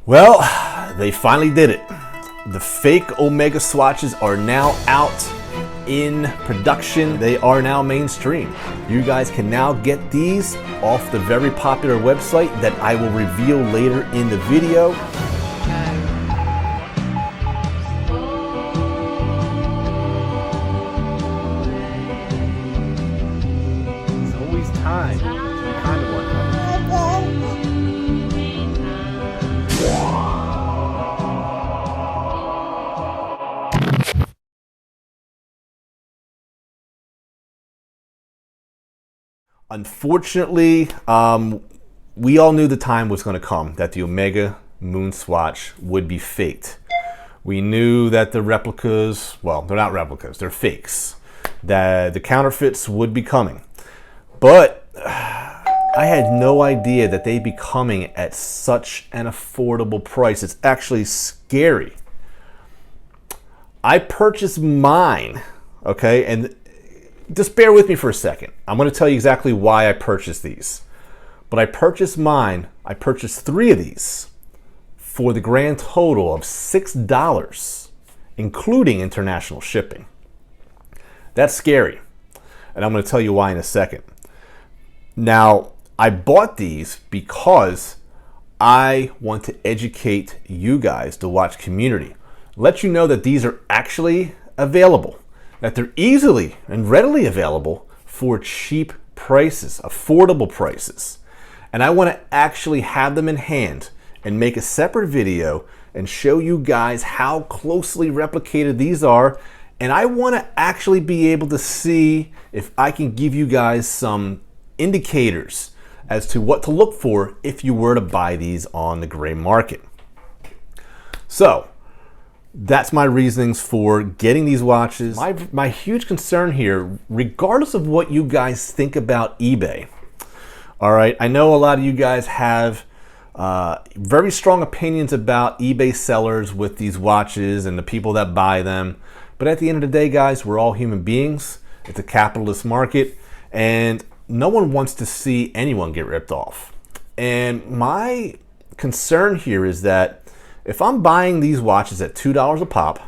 Well, they finally did it. The fake Omega swatches are now out in production. They are now mainstream. You guys can now get these off the very popular website that I will reveal later in the video. It's always time. Kind of one. Unfortunately, we all knew the time was going to come that the Omega MoonSwatch would be faked. We knew that the replicas, well, they're not replicas, they're fakes, that the counterfeits would be coming. But I had no idea that they'd be coming at such an affordable price. It's actually scary. I purchased mine, okay, and just bear with me for a second. I'm going to tell you exactly why I purchased these. But I purchased mine, I purchased 3 of these for the grand total of $6, including international shipping. That's scary. And I'm going to tell you why in a second. Now, I bought these because I want to educate you guys, the watch community. Let you know that these are actually available, that they're easily and readily available for cheap prices, affordable prices. And I want to actually have them in hand and make a separate video and show you guys how closely replicated these are. And I want to actually be able to see if I can give you guys some indicators as to what to look for if you were to buy these on the gray market. So that's my reasonings for getting these watches. My huge concern here, regardless of what you guys think about eBay, all right, I know a lot of you guys have very strong opinions about eBay sellers with these watches and the people that buy them. But at the end of the day, guys, we're all human beings. It's a capitalist market, and no one wants to see anyone get ripped off. And my concern here is that if I'm buying these watches at $2 a pop,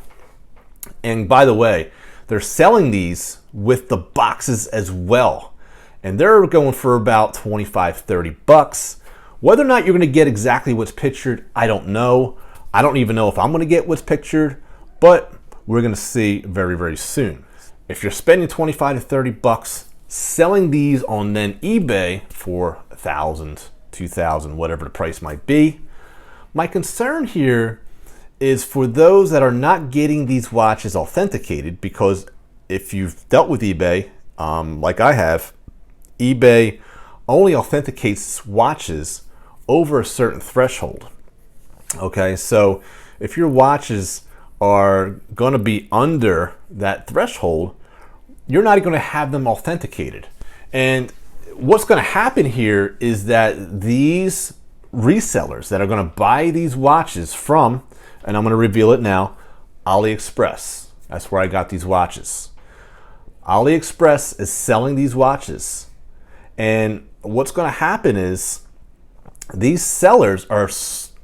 and by the way, they're selling these with the boxes as well, and they're going for about 25, 30 bucks. Whether or not you're going to get exactly what's pictured, I don't know. I don't even know if I'm going to get what's pictured, but we're going to see very, very soon. If you're spending 25 to 30 bucks selling these on then eBay for $1,000, $2,000, whatever the price might be, my concern here is for those that are not getting these watches authenticated, because if you've dealt with eBay, like I have, eBay only authenticates watches over a certain threshold. Okay, so if your watches are going to be under that threshold, you're not going to have them authenticated. And what's going to happen here is that these resellers that are going to buy these watches from, and I'm going to reveal it now, AliExpress. That's where I got these watches. AliExpress is selling these watches. And what's going to happen is these sellers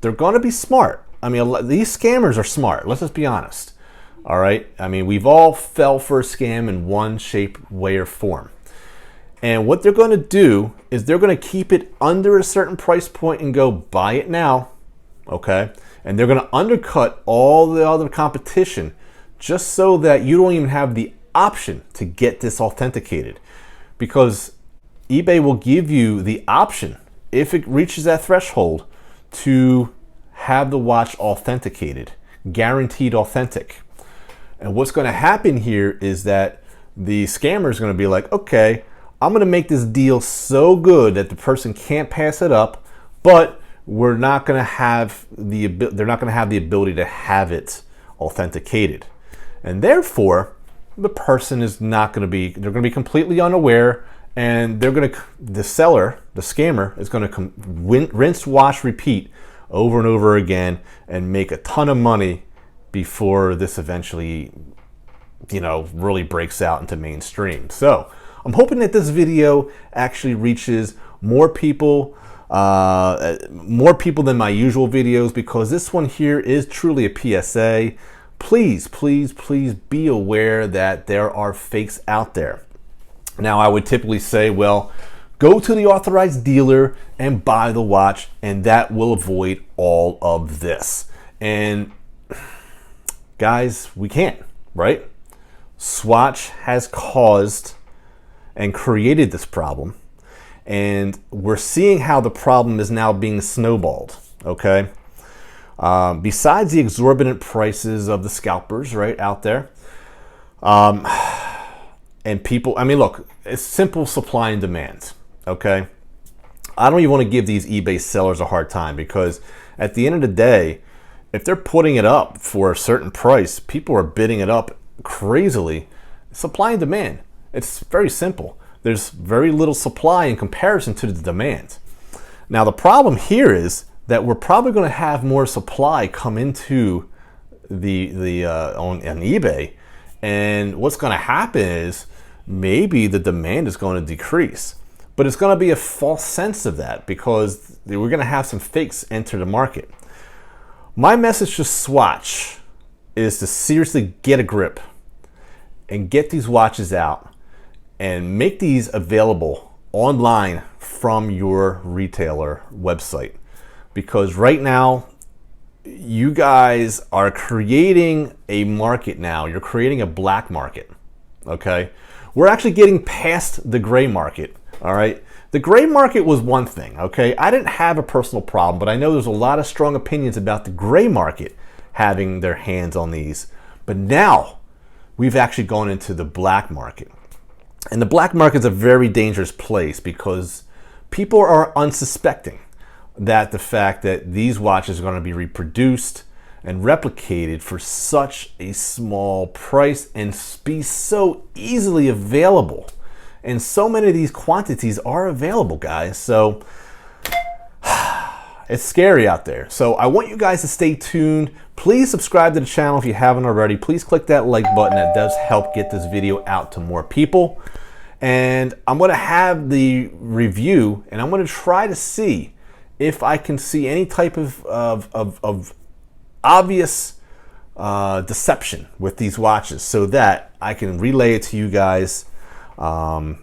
they're going to be smart. I mean, these scammers are smart. Let's just be honest. All right. I mean, we've all fell for a scam in one shape, way, or form. And what they're going to do is they're going to keep it under a certain price point and go buy it now. Okay. And they're going to undercut all the other competition just so that you don't even have the option to get this authenticated, because eBay will give you the option, if it reaches that threshold, to have the watch authenticated, guaranteed authentic. And what's going to happen here is that the scammer is going to be like, okay, I'm going to make this deal so good that the person can't pass it up, but they're not going to have the ability to have it authenticated. And therefore, the person is not going to be, they're going to be completely unaware, and the seller, the scammer, is going to rinse, wash, repeat over and over again and make a ton of money before this eventually, really breaks out into mainstream. So I'm hoping that this video actually reaches more people more people than my usual videos, because this one here is truly a PSA. Please, please, please be aware that there are fakes out there. Now, I would typically say, well, go to the authorized dealer and buy the watch, and that will avoid all of this. And guys, we can't, right? Swatch has caused and created this problem, and we're seeing how the problem is now being snowballed, okay? Besides the exorbitant prices of the scalpers, right, out there, and people, I mean, look, it's simple supply and demand, okay? I don't even want to give these eBay sellers a hard time, because at the end of the day, if they're putting it up for a certain price, people are bidding it up crazily. Supply and demand. It's very simple. There's very little supply in comparison to the demand. Now, the problem here is that we're probably going to have more supply come into on eBay, and what's going to happen is maybe the demand is going to decrease, but it's going to be a false sense of that, because we're going to have some fakes enter the market. My message to Swatch is to seriously get a grip and get these watches out and make these available online from your retailer website. Because right now, you guys are creating a market now. You're creating a black market, okay? We're actually getting past the gray market, all right? The gray market was one thing, okay? I didn't have a personal problem, but I know there's a lot of strong opinions about the gray market having their hands on these. But now, we've actually gone into the black market. And the black market is a very dangerous place, because people are unsuspecting that the fact that these watches are going to be reproduced and replicated for such a small price and be so easily available. And so many of these quantities are available, guys. So it's scary out there. So I want you guys to stay tuned. Please subscribe to the channel if you haven't already. Please click that like button. That does help get this video out to more people. And I'm going to have the review, and I'm going to try to see if I can see any type of obvious deception with these watches, so that I can relay it to you guys. And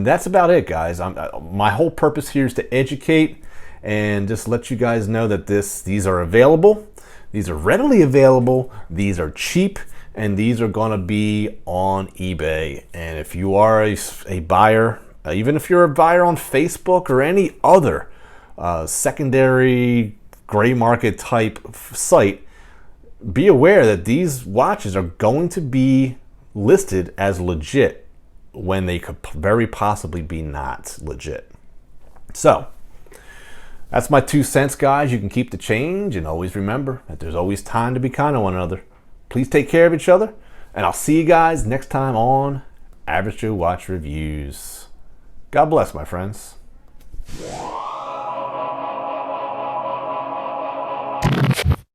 that's about it, guys. My whole purpose here is to educate and just let you guys know that these are available. These are readily available. These are cheap, and these are going to be on eBay. And if you are a buyer, even if you're a buyer on Facebook or any other secondary gray market type site, be aware that these watches are going to be listed as legit when they could very possibly be not legit. So that's my 2 cents, guys. You can keep the change, and always remember that there's always time to be kind to one another. Please take care of each other, and I'll see you guys next time on Average Joe Watch Reviews. God bless, my friends.